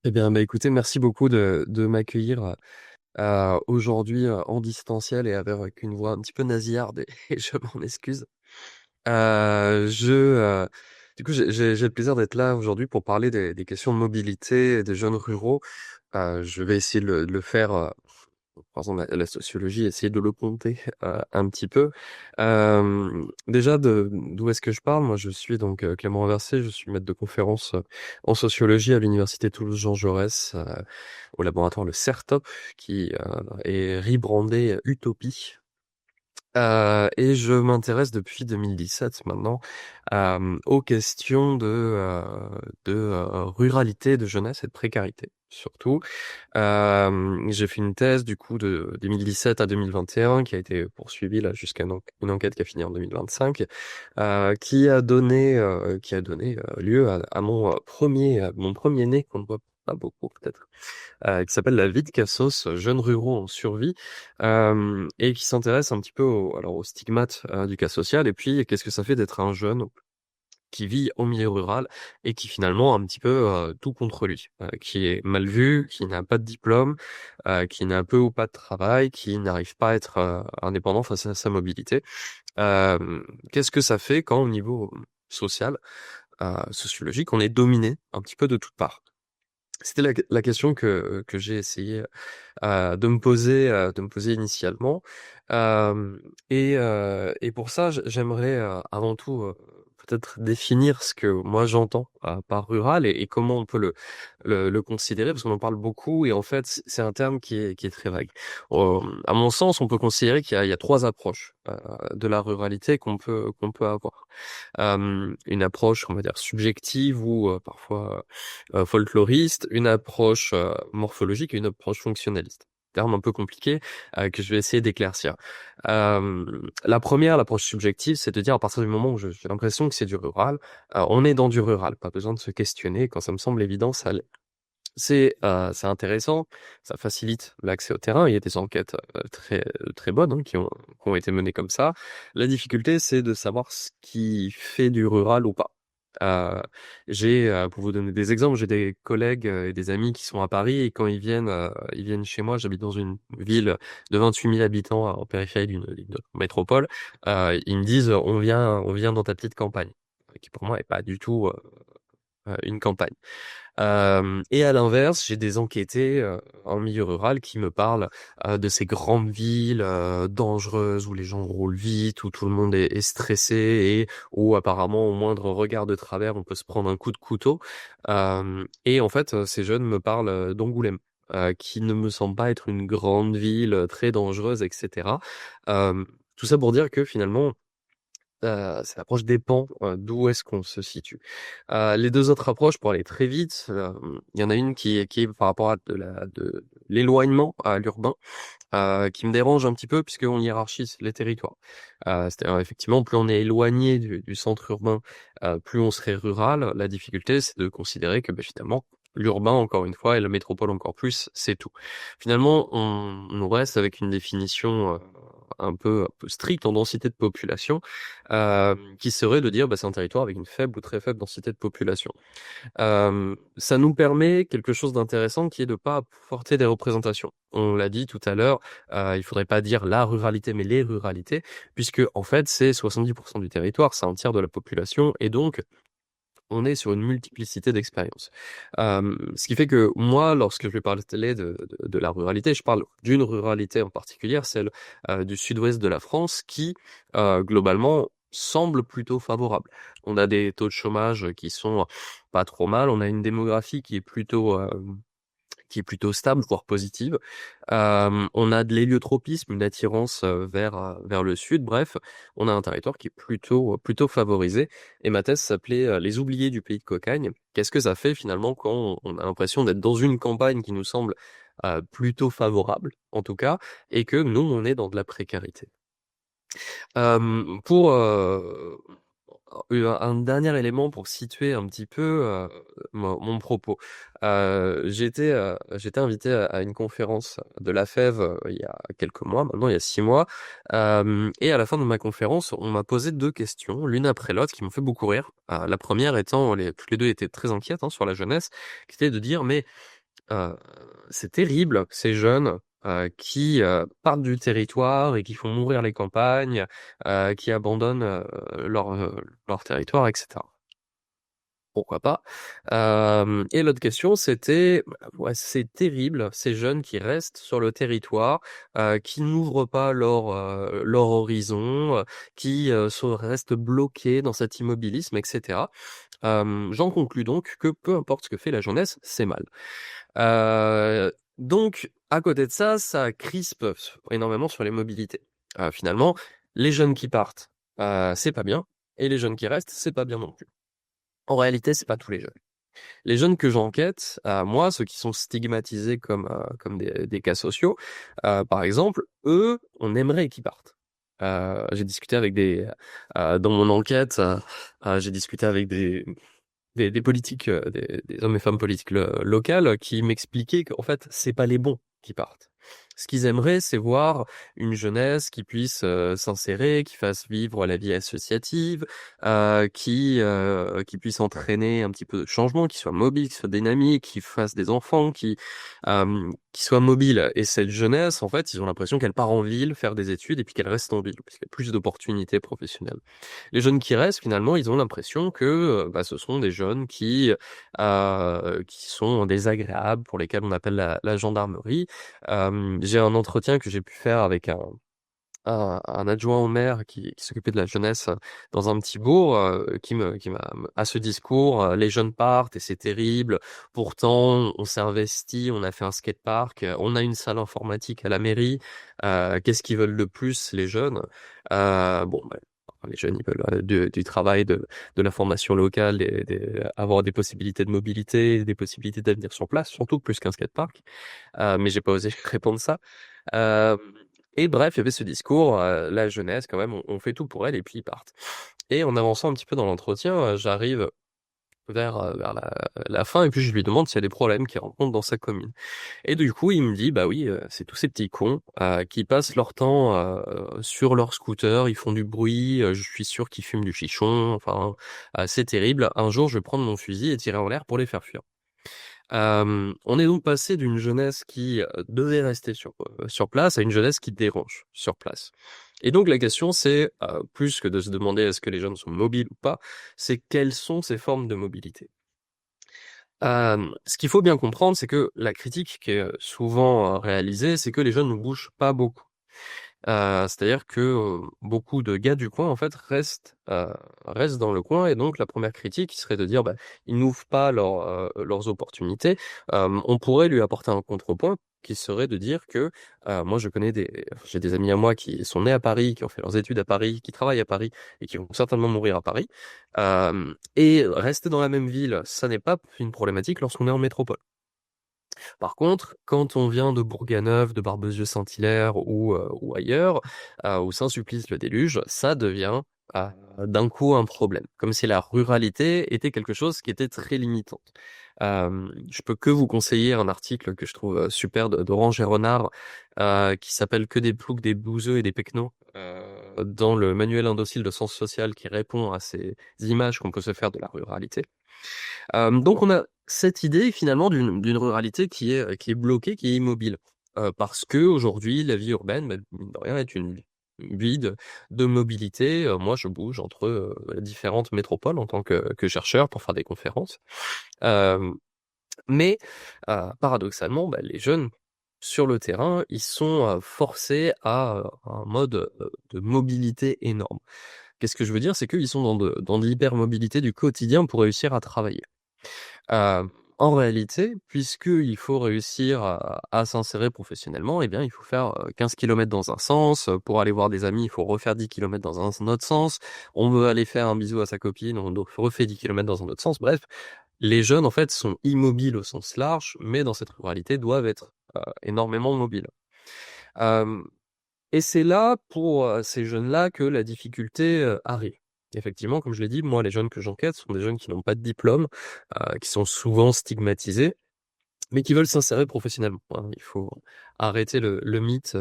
Eh bien, écoutez, merci beaucoup de m'accueillir aujourd'hui en distanciel et avec une voix un petit peu nasillarde et je m'en excuse. Du coup, j'ai le plaisir d'être là aujourd'hui pour parler des questions de mobilité des jeunes ruraux. Je vais essayer de le faire, par exemple, la sociologie, essayer de le compter un petit peu. Déjà, d'où est-ce que je parle? Moi, je suis donc Clément Inversé, je suis maître de conférence en sociologie à l'université Toulouse-Jean Jaurès, au laboratoire le CERTOP, qui est rebrandé Utopie. Et je m'intéresse depuis 2017 maintenant aux questions de ruralité, de jeunesse et de précarité surtout. J'ai fait une thèse du coup de 2017 à 2021 qui a été poursuivie là jusqu'à une enquête qui a fini en 2025, qui a donné lieu à mon premier né qu'on ne voit pas beaucoup peut-être, qui s'appelle La vie de Cassos, jeunes ruraux en survie, et qui s'intéresse un petit peu aux stigmates du cas social, et puis qu'est-ce que ça fait d'être un jeune qui vit au milieu rural et qui finalement a un petit peu tout contre lui, qui est mal vu, qui n'a pas de diplôme, qui n'a peu ou pas de travail, qui n'arrive pas à être indépendant face à sa mobilité. Qu'est-ce que ça fait quand au niveau social, sociologique, on est dominé un petit peu de toutes parts? C'était la question que j'ai essayé de me poser initialement. Et pour ça, j'aimerais avant tout peut-être définir ce que moi j'entends par rural et comment on peut le considérer, parce qu'on en parle beaucoup et en fait c'est un terme qui est très vague. À mon sens, on peut considérer qu'il y a trois approches de la ruralité qu'on peut avoir. Une approche, on va dire, subjective ou parfois folkloriste, une approche morphologique et une approche fonctionnaliste. Terme un peu compliqué que je vais essayer d'éclaircir. La première, l'approche subjective, c'est de dire à partir du moment où j'ai l'impression que c'est du rural, on est dans du rural, pas besoin de se questionner. Quand ça me semble évident, ça l'est. C'est intéressant, ça facilite l'accès au terrain. Il y a des enquêtes très bonnes qui ont été menées comme ça. La difficulté, c'est de savoir ce qui fait du rural ou pas. Euh, pour vous donner des exemples, j'ai des collègues et des amis qui sont à Paris et quand ils viennent chez moi, j'habite dans une ville de 28 000 habitants en périphérie d'une métropole. Ils me disent, on vient dans ta petite campagne, qui pour moi est pas du tout une campagne. Et à l'inverse, j'ai des enquêtés en milieu rural qui me parlent de ces grandes villes dangereuses où les gens roulent vite, où tout le monde est stressé et où apparemment au moindre regard de travers, on peut se prendre un coup de couteau. Et en fait, ces jeunes me parlent d'Angoulême. Qui ne me semble pas être une grande ville très dangereuse, etc. Tout ça pour dire que finalement, cette approche dépend d'où est-ce qu'on se situe. Les deux autres approches, pour aller très vite, il y en a une qui est par rapport à de l'éloignement à l'urbain, qui me dérange un petit peu puisqu'on hiérarchise les territoires. C'est-à-dire effectivement, plus on est éloigné du centre urbain, plus on serait rural. La difficulté, c'est de considérer que finalement, l'urbain, encore une fois, et la métropole encore plus, c'est tout. Finalement, on reste avec une définition un peu stricte en densité de population, qui serait de dire c'est un territoire avec une faible ou très faible densité de population. Ça nous permet quelque chose d'intéressant qui est de pas porter des représentations. On l'a dit tout à l'heure, il faudrait pas dire la ruralité, mais les ruralités, puisque en fait c'est 70% du territoire, c'est un tiers de la population, et donc on est sur une multiplicité d'expériences. Ce qui fait que moi, lorsque je vais parler de la ruralité, je parle d'une ruralité en particulier, celle du sud-ouest de la France, qui globalement semble plutôt favorable. On a des taux de chômage qui sont pas trop mal, on a une démographie qui est plutôt stable, voire positive. On a de l'héliotropisme, une attirance vers le sud. Bref, on a un territoire qui est plutôt favorisé. Et ma thèse s'appelait Les oubliés du pays de Cocagne. Qu'est-ce que ça fait finalement quand on a l'impression d'être dans une campagne qui nous semble plutôt favorable, en tout cas, et que nous, on est dans de la précarité. Pour un dernier élément pour situer un petit peu mon propos. J'étais invité à une conférence de la FEV il y a quelques mois, maintenant il y a 6 mois, et à la fin de ma conférence, on m'a posé deux questions, l'une après l'autre, qui m'ont fait beaucoup rire. La première étant, toutes les deux étaient très inquiètes sur la jeunesse, qui était de dire, mais Heu, c'est terrible, ces jeunes, qui, partent du territoire et qui font mourir les campagnes, qui abandonnent, leur territoire et cetera. Pourquoi pas? Et l'autre question, c'était, bah, ouais, c'est terrible, ces jeunes qui restent sur le territoire, qui n'ouvrent pas leur horizon, qui, restent bloqués dans cet immobilisme et cetera. J'en conclus donc que peu importe ce que fait la jeunesse, c'est mal. Donc à côté de ça, ça crispe énormément sur les mobilités. Finalement, les jeunes qui partent, c'est pas bien et les jeunes qui restent, c'est pas bien non plus. En réalité, c'est pas tous les jeunes. Les jeunes que j'enquête, moi, ceux qui sont stigmatisés comme des cas sociaux, par exemple, eux, on aimerait qu'ils partent. J'ai discuté avec dans mon enquête, j'ai discuté avec des politiques, des hommes et femmes politiques locales qui m'expliquaient qu'en fait, c'est pas les bons qui partent. Ce qu'ils aimeraient, c'est voir une jeunesse qui puisse s'insérer, qui fasse vivre la vie associative, qui puisse entraîner un petit peu de changement, qui soit mobile, qui soit dynamique, qui fasse des enfants, qui soit mobile. Et cette jeunesse, en fait, ils ont l'impression qu'elle part en ville faire des études et puis qu'elle reste en ville, parce qu'il y a plus d'opportunités professionnelles. Les jeunes qui restent, finalement, ils ont l'impression que bah, ce sont des jeunes qui sont désagréables, pour lesquels on appelle la gendarmerie. J'ai un entretien que j'ai pu faire avec un adjoint au maire qui s'occupait de la jeunesse dans un petit bourg, qui m'a à ce discours, les jeunes partent et c'est terrible. Pourtant, on s'est investi, on a fait un skatepark, on a une salle informatique à la mairie. Qu'est-ce qu'ils veulent de plus, les jeunes? Bon, bah, les jeunes, ils veulent du travail, de la formation locale, avoir des possibilités de mobilité, des possibilités d'avenir sur place, surtout plus qu'un skatepark. Mais j'ai pas osé répondre ça. Euh, et bref, il y avait ce discours, la jeunesse quand même, on fait tout pour elle et puis ils partent. Et en avançant un petit peu dans l'entretien, j'arrive vers la fin et puis je lui demande s'il y a des problèmes qu'il rencontre dans sa commune. Et du coup, il me dit, bah oui, c'est tous ces petits cons qui passent leur temps sur leur scooter, ils font du bruit, je suis sûr qu'ils fument du chichon, enfin, c'est terrible. Un jour, je vais prendre mon fusil et tirer en l'air pour les faire fuir. On est donc passé d'une jeunesse qui devait rester sur place à une jeunesse qui dérange sur place. Et donc la question c'est, plus que de se demander est-ce que les jeunes sont mobiles ou pas, c'est quelles sont ces formes de mobilité. Ce qu'il faut bien comprendre, c'est que la critique qui est souvent réalisée, c'est que les jeunes ne bougent pas beaucoup. C'est-à-dire que, beaucoup de gars du coin, en fait, restent dans le coin et donc la première critique qui serait de dire: «Bah, ils n'ouvrent pas leurs opportunités». On pourrait lui apporter un contrepoint qui serait de dire que, moi j'ai des amis à moi qui sont nés à Paris, qui ont fait leurs études à Paris, qui travaillent à Paris et qui vont certainement mourir à Paris. Et rester dans la même ville, ça n'est pas une problématique lorsqu'on est en métropole. Par contre, quand on vient de Bourganeuf, de Barbezieux-Saint-Hilaire ou ailleurs, ou Saint-Sulpice-le-Déluge, ça devient d'un coup un problème. Comme si la ruralité était quelque chose qui était très limitant. Je peux que vous conseiller un article que je trouve super d'Orange et Renard, qui s'appelle Que des ploucs, des bouseux et des pecnos, dans le manuel indocile de sciences sociales qui répond à ces images qu'on peut se faire de la ruralité. Donc on a cette idée finalement d'une ruralité qui est bloquée, qui est immobile. Parce qu'aujourd'hui la vie urbaine, bah, mine de rien est une vie de mobilité. Moi je bouge entre, différentes métropoles en tant que chercheur pour faire des conférences. Hem, mais, paradoxalement, bah, les jeunes sur le terrain, ils sont, forcés à, un mode, de mobilité énorme. Qu'est-ce que je veux dire? C'est qu'ils sont dans de l'hypermobilité du quotidien pour réussir à travailler. En réalité, puisqu'il faut réussir à s'insérer professionnellement, eh bien, il faut faire, 15 kilomètres dans un sens, pour aller voir des amis, il faut refaire 10 kilomètres dans un autre sens. On veut aller faire un bisou à sa copine, on refait 10 kilomètres dans un autre sens. Bref, les jeunes, en fait, sont immobiles au sens large, mais dans cette ruralité, doivent être, énormément mobiles. Hem Et c'est là, pour, ces jeunes-là, que la difficulté, arrive. Effectivement, comme je l'ai dit, moi, les jeunes que j'enquête sont des jeunes qui n'ont pas de diplôme, qui sont souvent stigmatisés mais qui veulent s'insérer professionnellement, hein. Il faut arrêter le mythe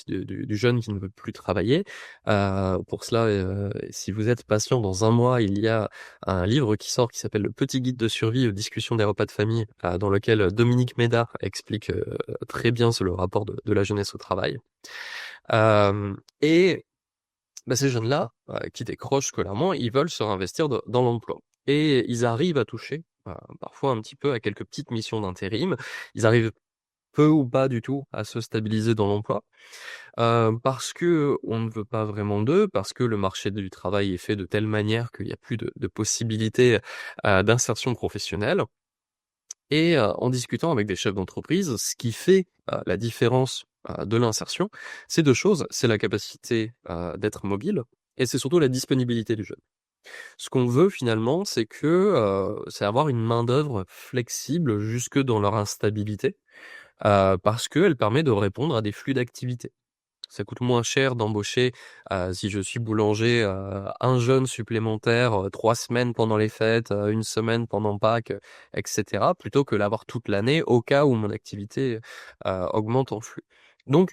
du jeune qui ne veut plus travailler. Pour cela, si vous êtes patient, dans 1 mois, il y a un livre qui sort qui s'appelle «Le petit guide de survie aux discussions des repas de famille», dans lequel Dominique Méda explique, très bien sur le rapport de la jeunesse au travail. Et bah, ces jeunes-là, qui décrochent scolairement, ils veulent se réinvestir dans l'emploi et ils arrivent à toucher, parfois un petit peu à quelques petites missions d'intérim. Ils arrivent peu ou pas du tout à se stabiliser dans l'emploi, parce qu'on ne veut pas vraiment d'eux, parce que le marché du travail est fait de telle manière qu'il y a plus de possibilités, d'insertion professionnelle. Et en discutant avec des chefs d'entreprise, ce qui fait, la différence, de l'insertion, c'est 2 choses. C'est la capacité, d'être mobile et c'est surtout la disponibilité du jeune. Ce qu'on veut finalement, c'est avoir une main-d'œuvre flexible jusque dans leur instabilité, parce qu'elle permet de répondre à des flux d'activité. Ça coûte moins cher d'embaucher, si je suis boulanger, un jeune supplémentaire, 3 semaines pendant les fêtes, 1 semaine pendant Pâques, et cetera, plutôt que l'avoir toute l'année au cas où mon activité, augmente en flux. Donc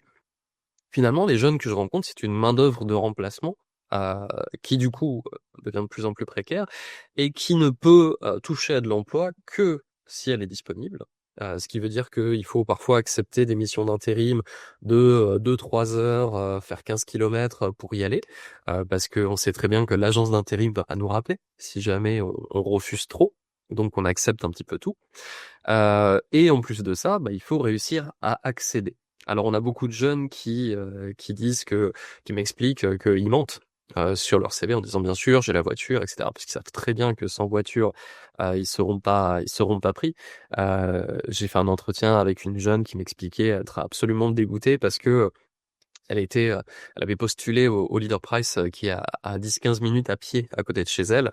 finalement, les jeunes que je rencontre, c'est une main-d'œuvre de remplacement, heu, qui du coup, devient de plus en plus précaire et qui ne peut, toucher à de l'emploi que si elle est disponible. Ce qui veut dire qu'il faut parfois accepter des missions d'intérim de, 2-3 heures, faire 15 kilomètres, pour y aller, parce qu'on sait très bien que l'agence d'intérim va nous rappeler si jamais on refuse trop. Donc on accepte un petit peu tout. Et en plus de ça, bah, il faut réussir à accéder. Alors on a beaucoup de jeunes qui disent qui m'expliquent, qu'ils mentent, sur leur CV en disant: «Bien sûr, j'ai la voiture» et cetera, parce qu'ils savent très bien que sans voiture, ils seront pas pris. J'ai fait un entretien avec une jeune qui m'expliquait être absolument dégoûtée parce que, elle avait postulé au Leader Price, qui est à 10-15 minutes à pied à côté de chez elle,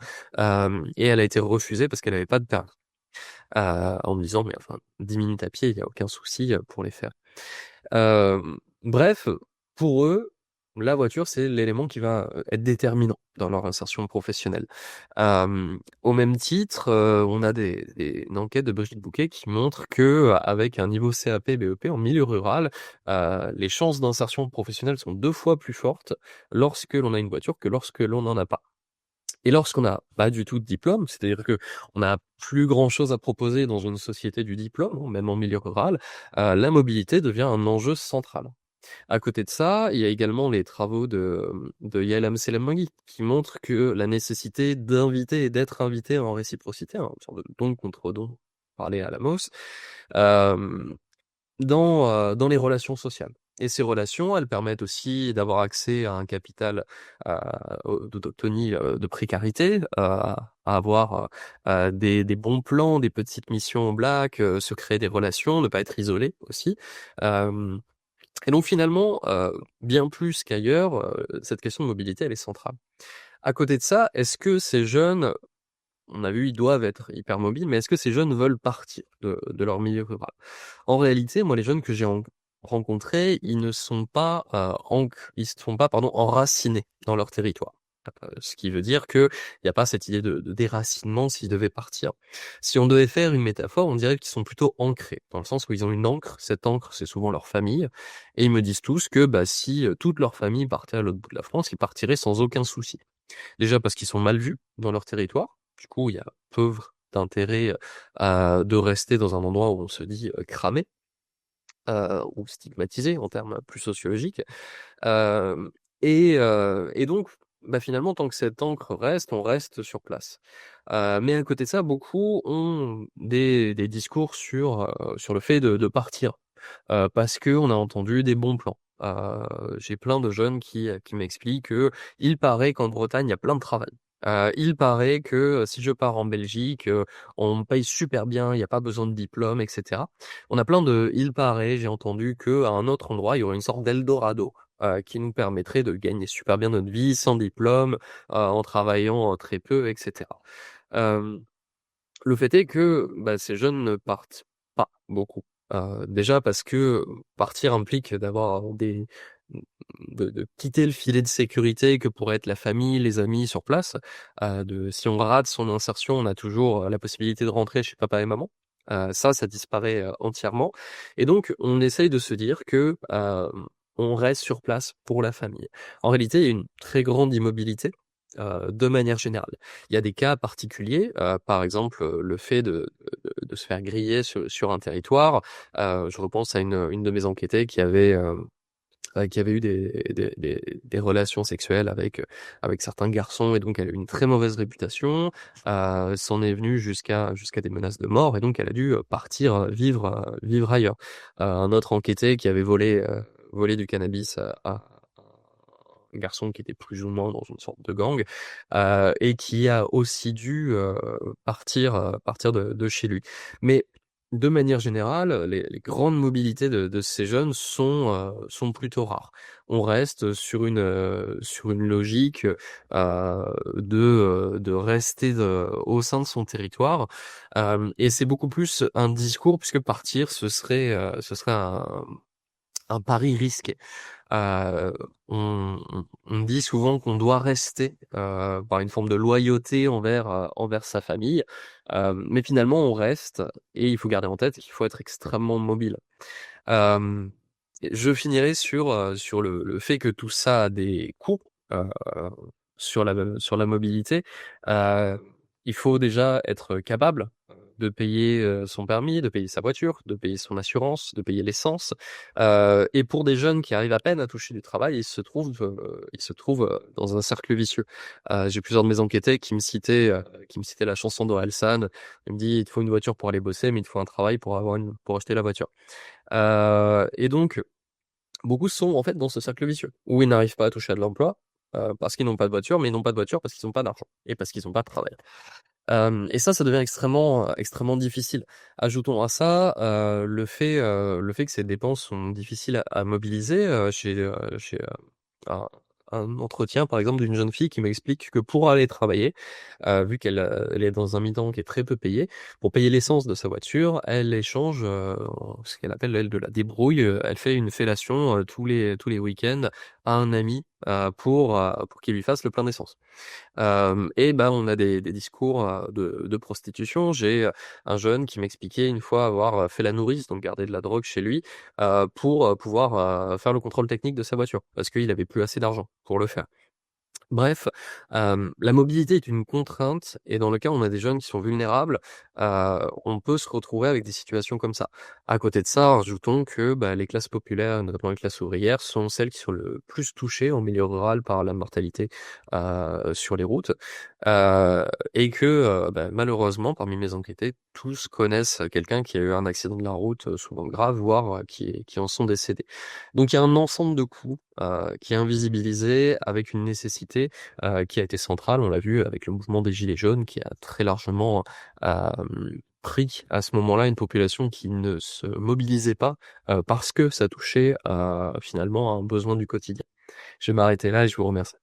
et elle a été refusée parce qu'elle avait pas de permis. En me disant: «Mais enfin 10 minutes à pied, il y a aucun souci, pour les faire». Bref, pour eux, la voiture, c'est l'élément qui va, être déterminant dans leur insertion professionnelle. Au même titre, on a une enquête de Brigitte Bouquet qui montre que, avec un niveau CAP, BEP en milieu rural, les chances d'insertion professionnelle sont 2 fois plus fortes lorsque l'on a une voiture que lorsque l'on n'en a pas. Et lorsqu'on n'a pas du tout de diplôme, c'est-à-dire qu'on n'a plus grand-chose à proposer dans une société du diplôme, hein, même en milieu rural, la mobilité devient un enjeu central. À côté de ça, il y a également les travaux de Yael Amselem-Mangui qui montrent que la nécessité d'inviter et d'être invité en réciprocité, hein, une sorte de don contre don, parler à Lamos, hem dans les relations sociales et ces relations, elles permettent aussi d'avoir accès à un capital, d'autonomie, de précarité, à avoir, des bons plans, des petites missions en black, se créer des relations, ne pas être isolé aussi. Hem et donc finalement, bien plus qu'ailleurs, cette question de mobilité, elle est centrale. À côté de ça, est-ce que ces jeunes, on a vu, ils doivent être hyper mobiles, mais est-ce que ces jeunes veulent partir de leur milieu rural? En réalité, moi, les jeunes que j'ai rencontrés, ils ne sont pas, ils se sont pas, pardon, enracinés dans leur territoire. Ce qui veut dire qu'il y a pas cette idée de déracinement s'ils devaient partir. Si on devait faire une métaphore, on dirait qu'ils sont plutôt ancrés, dans le sens où ils ont une ancre. Cette ancre, c'est souvent leur famille et ils me disent tous que, bah, si, toute leur famille partait à l'autre bout de la France, ils partiraient sans aucun souci. Déjà parce qu'ils sont mal vus dans leur territoire. Du coup, il y a peu d'intérêt, de rester dans un endroit où on se dit, cramé, ou stigmatisé en termes plus sociologiques. Hem et donc, bah, finalement, tant que cette encre reste, on reste sur place. Mais à côté de ça, beaucoup ont des discours sur le fait de partir, parce qu'on a entendu des bons plans. J'ai plein de jeunes qui m'expliquent qu'il paraît qu'en Bretagne, il y a plein de travail. Il paraît que, si je pars en Belgique, on me paye super bien, il y a pas besoin de diplôme et cetera. On a plein de «il paraît», j'ai entendu qu'à un autre endroit, il y aurait une sorte d'Eldorado, qui nous permettrait de gagner super bien notre vie sans diplôme, en travaillant, très peu et cetera. Hem Le fait est que, bah, ces jeunes ne partent pas beaucoup. Déjà parce que partir implique d'avoir de quitter le filet de sécurité que pourrait être la famille, les amis sur place. Si on rate son insertion, on a toujours, la possibilité de rentrer chez papa et maman. Ça disparaît, entièrement et donc on essaye de se dire que, on reste sur place pour la famille. En réalité, il y a une très grande immobilité, de manière générale. Il y a des cas particuliers, par exemple, le fait de se faire griller sur un territoire. Je repense à une de mes enquêtées qui avait eu des relations sexuelles avec certains garçons et donc elle a eu une très mauvaise réputation. C'en est venu jusqu'à des menaces de mort et donc elle a dû partir vivre ailleurs. Un autre enquêté qui avait volé du cannabis à un garçon qui était plus ou moins dans une sorte de gang et qui a aussi dû partir de chez lui. Mais de manière générale, les grandes mobilités de ces jeunes sont plutôt rares. On reste sur une logique, de rester au sein de son territoire, et c'est beaucoup plus un discours puisque partir ce serait un pari risqué. Heu, on dit souvent qu'on doit rester, par une forme de loyauté envers sa famille, mais finalement on reste et il faut garder en tête qu'il faut être extrêmement mobile. Hem, je finirai sur le fait que tout ça a des coûts, heu, sur la mobilité. Heu, il faut déjà être capable, de payer, son permis, de payer sa voiture, de payer son assurance, de payer l'essence. Et pour des jeunes qui arrivent à peine à toucher du travail, ils se trouvent dans un cercle vicieux. J'ai plusieurs de mes enquêtés qui me citaient la chanson d'Orelsan. Il me dit: «Il te faut une voiture pour aller bosser, mais il te faut un travail pour acheter la voiture». Et donc, beaucoup sont en fait dans ce cercle vicieux, où ils n'arrivent pas à toucher à de l'emploi, parce qu'ils n'ont pas de voiture, mais ils n'ont pas de voiture parce qu'ils n'ont pas d'argent et parce qu'ils n'ont pas de travail. Et ça devient extrêmement difficile. Ajoutons à ça, le fait que ces dépenses sont difficiles à mobiliser, chez, un entretien, par exemple, d'une jeune fille qui m'explique que pour aller travailler, vu elle est dans un mi-temps qui est très peu payé, pour payer l'essence de sa voiture, elle échange, ce qu'elle appelle elle de la débrouille, elle fait une fellation, tous les week-ends à un ami, pour qu'il lui fasse le plein d'essence. Et ben, on a des discours, de prostitution. J'ai, un jeune qui m'expliquait une fois avoir, fait la nourrice, donc garder de la drogue chez lui, pour, pouvoir, faire le contrôle technique de sa voiture, parce qu'il avait plus assez d'argent pour le faire. Bref, la mobilité est une contrainte et dans le cas où on a des jeunes qui sont vulnérables, on peut se retrouver avec des situations comme ça. À côté de ça, ajoutons que, bah, les classes populaires, notamment les classes ouvrières, sont celles qui sont le plus touchées en milieu rural par la mortalité, sur les routes, heu et que, bah, malheureusement, parmi mes enquêtés, tous connaissent quelqu'un qui a eu un accident de la route, souvent grave, voire, qui en sont décédés. Donc il y a un ensemble de coûts, qui est invisibilisé avec une nécessité, qui a été centrale. On l'a vu avec le mouvement des gilets jaunes qui a très largement, pris à ce moment-là une population qui ne se mobilisait pas, parce que ça touchait, finalement à un besoin du quotidien. Je vais m'arrêter là et je vous remercie.